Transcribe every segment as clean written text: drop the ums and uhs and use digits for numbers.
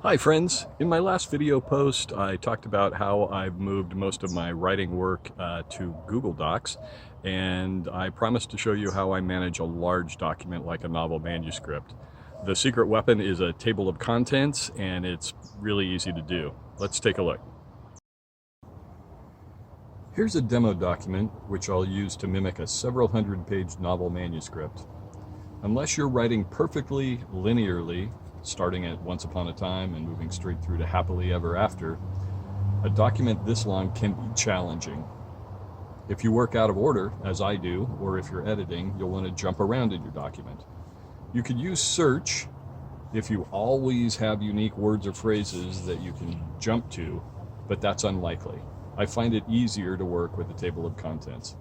Hi friends! In my last video post I talked about how I've moved most of my writing work to Google Docs, and I promised to show you how I manage a large document like a novel manuscript. The secret weapon is a table of contents, and it's really easy to do. Let's take a look. Here's a demo document which I'll use to mimic a several hundred-page novel manuscript. Unless you're writing perfectly linearly, starting at once upon a time and moving straight through to happily ever after, a document this long can be challenging. If you work out of order, as I do, or if you're editing, you'll want to jump around in your document. You could use search if you always have unique words or phrases that you can jump to, but that's unlikely. I find it easier to work with a table of contents.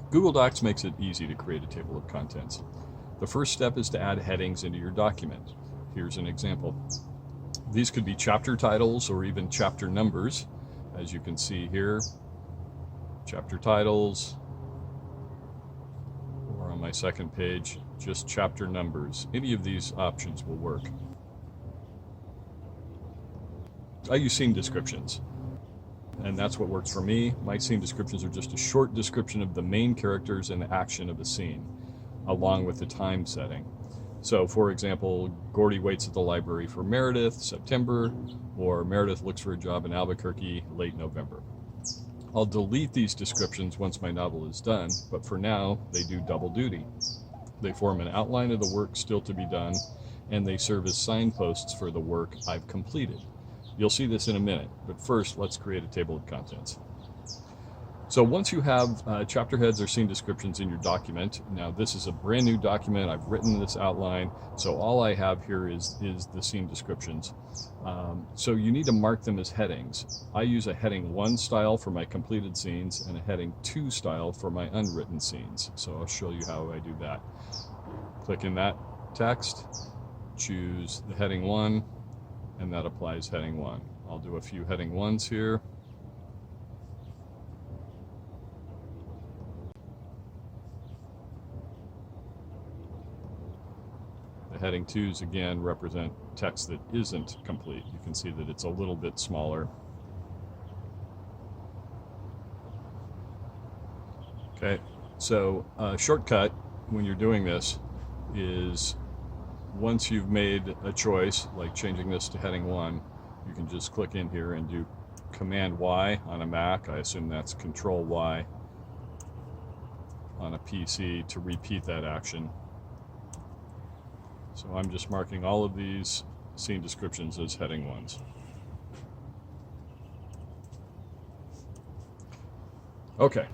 Google Docs makes it easy to create a table of contents. The first step is to add headings into your document. Here's an example. These could be chapter titles or even chapter numbers. As you can see here, chapter titles, or on my second page, just chapter numbers. Any of these options will work. I use scene descriptions, and that's what works for me. My scene descriptions are just a short description of the main characters and the action of a scene, along with the time setting. So, for example, Gordy waits at the library for Meredith, September, or Meredith looks for a job in Albuquerque, late November. I'll delete these descriptions once my novel is done, but for now, they do double duty. They form an outline of the work still to be done, and they serve as signposts for the work I've completed. You'll see this in a minute, but first, let's create a table of contents. So once you have chapter heads or scene descriptions in your document, now this is a brand new document, I've written this outline, so all I have here is the scene descriptions. So you need to mark them as headings. I use a heading 1 style for my completed scenes and a heading 2 style for my unwritten scenes. So I'll show you how I do that. Click in that text, choose the heading 1, and that applies heading 1. I'll do a few heading 1s here. The heading 2s again represent text that isn't complete. You can see that it's a little bit smaller. Okay, so a shortcut when you're doing this is once you've made a choice, like changing this to heading 1, you can just click in here and do Command Y on a Mac. I assume that's Control Y on a PC to repeat that action. So I'm just marking all of these scene descriptions as heading 1s. Okay.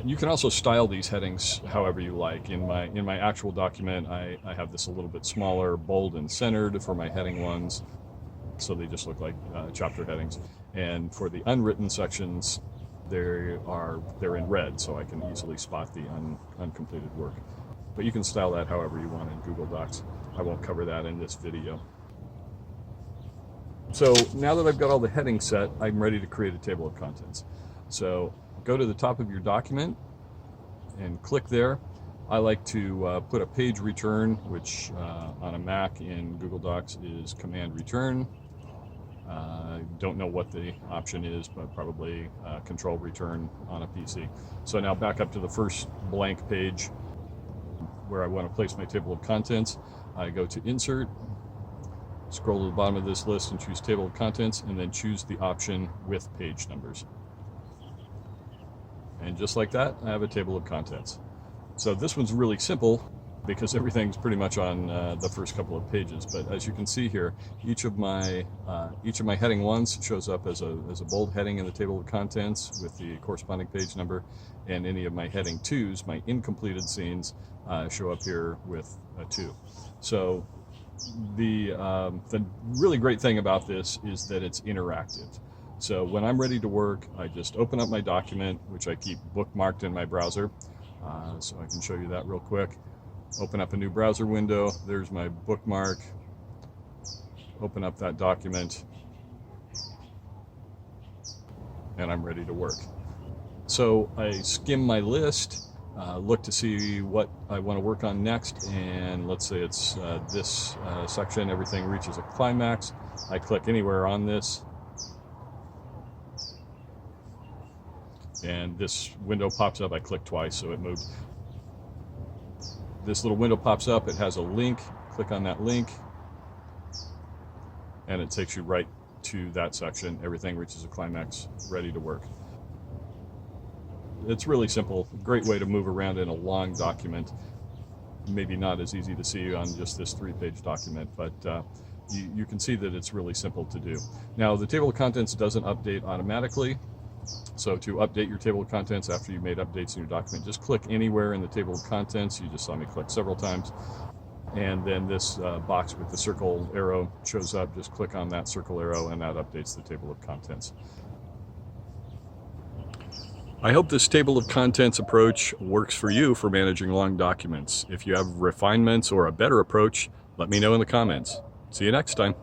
You can also style these headings however you like. In my actual document, I have this a little bit smaller, bold and centered for my heading 1s, so they just look like chapter headings. And for the unwritten sections, they're in red, so I can easily spot the uncompleted work. But you can style that however you want in Google Docs. I won't cover that in this video. So now that I've got all the headings set, I'm ready to create a table of contents. So go to the top of your document and click there. I like to put a page return, which on a Mac in Google Docs is Command Return. Don't know what the option is, but probably Control Return on a PC. So now back up to the first blank page where I want to place my table of contents. I go to Insert, scroll to the bottom of this list and choose Table of Contents, and then choose the option with page numbers. And just like that, I have a table of contents. So this one's really simple because everything's pretty much on the first couple of pages. But as you can see here, each of my heading 1s shows up as a bold heading in the table of contents with the corresponding page number, and any of my heading 2s, my incompleted scenes, show up here with a 2. So the really great thing about this is that it's interactive. So when I'm ready to work, I just open up my document, which I keep bookmarked in my browser. So I can show you that real quick. Open up a new browser window. There's my bookmark. Open up that document, and I'm ready to work. So I skim my list look to see what I want to work on next, and let's say it's this section, everything reaches a climax. I click anywhere on this, and this window pops up. I click twice, so it moved. This little window pops up, it has a link, click on that link, and it takes you right to that section. Everything reaches a climax, ready to work. It's really simple, great way to move around in a long document. Maybe not as easy to see on just this 3-page document, but you can see that it's really simple to do. Now, the table of contents doesn't update automatically. So to update your table of contents after you've made updates in your document, just click anywhere in the table of contents. You just saw me click several times. And then this box with the circle arrow shows up. Just click on that circle arrow and that updates the table of contents. I hope this table of contents approach works for you for managing long documents. If you have refinements or a better approach, let me know in the comments. See you next time.